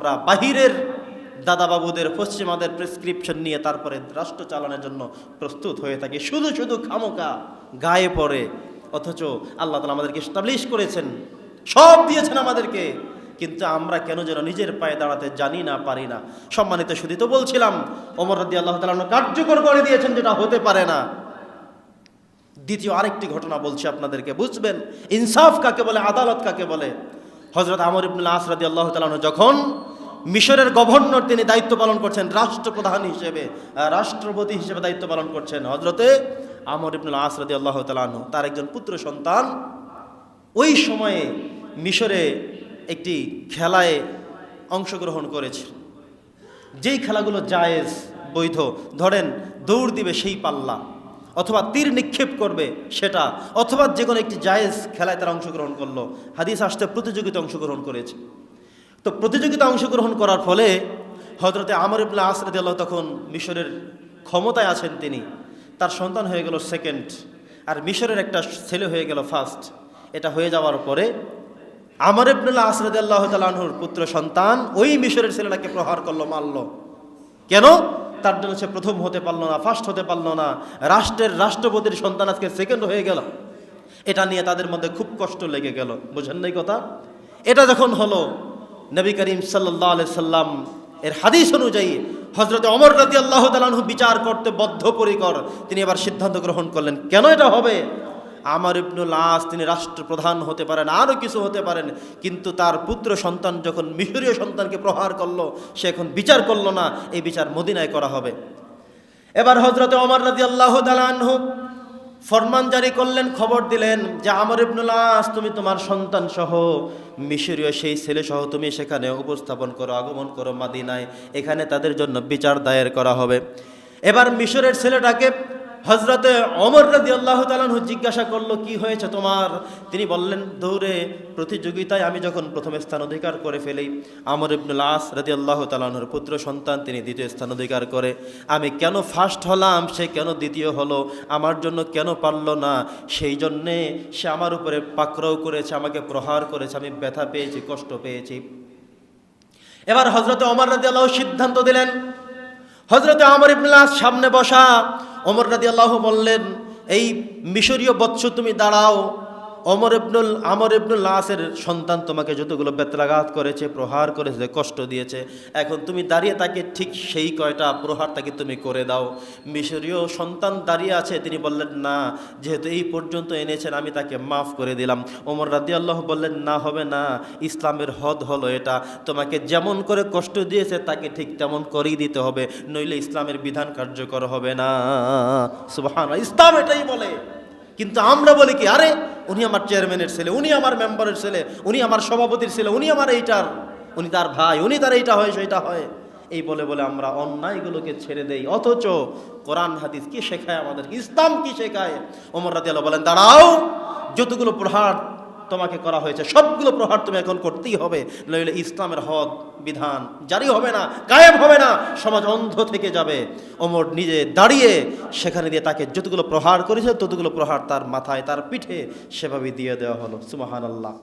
আমরা বাহিরের দাদাবাবুদের পশ্চিমাদের প্রেসক্রিপশন নিয়ে তারপরে রাষ্ট্র চালানোর জন্য প্রস্তুত হয়ে থাকি, শুধু শুধু খামোকা গায়ে পড়ে। অথচ আল্লাহ তাআলা আমাদেরকে এস্টাবলিশ করেছেন, সব দিয়েছেন আমাদেরকে, কিন্তু আমরা কেন যেন নিজের পায়ে দাঁড়াতে জানি না, পারি না। সম্মানিত শুধু তো বলছিলাম ওমর রাদিয়াল্লাহু তাআলা আনহু কার্যকর করে দিয়েছেন, যেটা হতে পারে না। দ্বিতীয় আরেকটি ঘটনা বলছি আপনাদেরকে, বুঝবেন ইনসাফ কাকে বলে, আদালত কাকে বলে। হযরত আমর ইবনুল আস রাদিয়াল্লাহু তাআলা আনহু যখন মিশরের গভর্নর, তিনি দায়িত্ব পালন করছেন রাষ্ট্রপ্রধান হিসেবে, রাষ্ট্রপতি হিসেবে দায়িত্ব পালন করছেন হযরতে আমর ইবনুল আস রাদিয়াল্লাহু তাআলা আনহু। তার একজন পুত্র সন্তান ওই সময়ে মিশরে একটি খেলায় অংশগ্রহণ করেছে, যেই খেলাগুলো জায়েজ, বৈধ, ধরেন দৌড় দিবে সেই পাল্লা, অথবা তীর নিক্ষেপ করবে সেটা, অথবা যে কোনো একটি জায়েজ খেলায় তারা অংশগ্রহণ করলো। হাদিস আসতে প্রতিযোগিতা অংশগ্রহণ করেছে। তো প্রতিযোগিতা অংশগ্রহণ করার ফলে হযরতে আমর ইবনে আস রাদিয়াল্লাহু তখন মিশরের ক্ষমতায় আছেন, তিনি, তার সন্তান হয়ে গেল সেকেন্ড, আর মিশরের একটা ছেলে হয়ে গেল ফার্স্ট। এটা হয়ে যাওয়ার পরে আমর ইবনে আস রাদিয়াল্লাহু তাআলা আনহুর পুত্র সন্তান ওই মিশরের ছেলেটাকে প্রহার করলো, মারলো। কেন? তার জন্য সে প্রথম হতে পারলো না, ফার্স্ট হতে পারলো না, রাষ্ট্রের রাষ্ট্রপতির সন্তান আজকে সেকেন্ড হয়ে গেল। এটা নিয়ে তাদের মধ্যে খুব কষ্ট লেগে গেল, বুঝেন নাই কথা? এটা যখন হলো, নবী করিম সাল্লাল্লাহু আলাইহি সাল্লাম এর হাদিস অনুযায়ী হযরত ওমর রাদিয়াল্লাহু তাআলা আনহু বিচার করতে বদ্ধপরিকর। তিনি এবার সিদ্ধান্ত গ্রহণ করলেন, কেন এটা হবে? আমর ইবনুল আস তিনি রাষ্ট্রপ্রধান হতে পারেন, আরও কিছু হতে পারেন, কিন্তু তার পুত্র সন্তান যখন মিশরীয় সন্তানকে প্রহার করলো, সে এখন বিচার করলো না, এই বিচার মদিনায় করা হবে। এবার হযরত ওমর রাদিয়াল্লাহু তাআলা আনহু ফরমান জারি করলেন, খবর দিলেন যে আমর ইবনুল আস, তুমি তোমার সন্তান সহ মিশরীয় সেই ছেলে সহ তুমি সেখানে উপস্থাপন করো, আগমন করো মদিনায়, এখানে তাদের জন্য বিচার দায়ের করা হবে। এবার মিশরের ছেলেটাকে হযরতে ওমর রাদিয়াল্লাহু তাআলা আনহু জিজ্ঞাসা করলো, কি হয়েছে তোমার? তিনি বললেন, দৌড়ে প্রতিযোগিতায় আমি যখন প্রথম স্থান অধিকার করে ফেলি, আমর ইবনুল আস রাদিয়াল্লাহু তাআলা আনহুর পুত্র সন্তান তিনি দ্বিতীয় স্থান অধিকার করে, আমি কেন ফার্স্ট হলাম, সে কেন দ্বিতীয় হলো, আমার জন্য কেন পারল না, সেই জন্যে সে আমার উপরে পাকড়াও করেছে, আমাকে প্রহার করেছে, আমি ব্যথা পেয়েছি, কষ্ট পেয়েছি। এবার হযরতে ওমর রাদিয়াল্লাহু সিদ্ধান্ত দিলেন, হযরতে আমর ইবনুল আস সামনে বসা, ওমর রাদিয়াল্লাহু বললেন, এই মিশরীয় বৎস তুমি দাঁড়াও, আমর ইবনুল আসের সন্তান তোমাকে যতগুলো বেত্রাঘাত করেছে, প্রহার করেছে, কষ্ট দিয়েছে, এখন তুমি দাঁড়িয়ে তাকে ঠিক সেই কয়টা প্রহার তাকে তুমি করে দাও। মিশরীয় সন্তান দাঁড়িয়ে আছে, তিনি বললেন, না, যেহেতু এই পর্যন্ত এনেছেন আমি তাকে মাফ করে দিলাম। ওমর রাদিয়াল্লাহু বললেন, না, হবে না, ইসলামের হদ হলো এটা, তোমাকে যেমন করে কষ্ট দিয়েছে তাকে ঠিক তেমন করেই দিতে হবে, নইলে ইসলামের বিধান কার্যকর হবে না। সুবহানাল্লাহ, ইসলাম এটাই বলে। কিন্তু আমরা বলি কি, আরে উনি আমার চেয়ারম্যানের ছেলে, উনি আমার মেম্বারের ছেলে, উনি আমার সভাপতির ছেলে, উনি আমার এইটার, উনি তার ভাই, উনি তার এইটা হয় সেটা হয়, এই বলে বলে আমরা অন্যায়গুলোকে ছেড়ে দেই। অথচ কোরআন হাদিস কি শেখায় আমাদের, ইসলাম কি শেখায়? ওমর রাদিয়াল্লাহু বলেন, দাঁড়াও, যতগুলো প্রহার তোমাকে করা হয়েছে সবগুলো প্রহার তুমি এখন করতেই হবে, নইলে ইসলামের হদ বিধান জারি হবে না, কায়েম হবে না, সমাজ অন্ধ থেকে যাবে। ওমর নিজে দাঁড়িয়ে সেখানে দিয়ে তাকে যতগুলো প্রহার করেছে ততগুলো প্রহার তার মাথায়, তার পিঠে সেভাবে দিয়ে দেওয়া হলো। সুবহানাল্লাহ।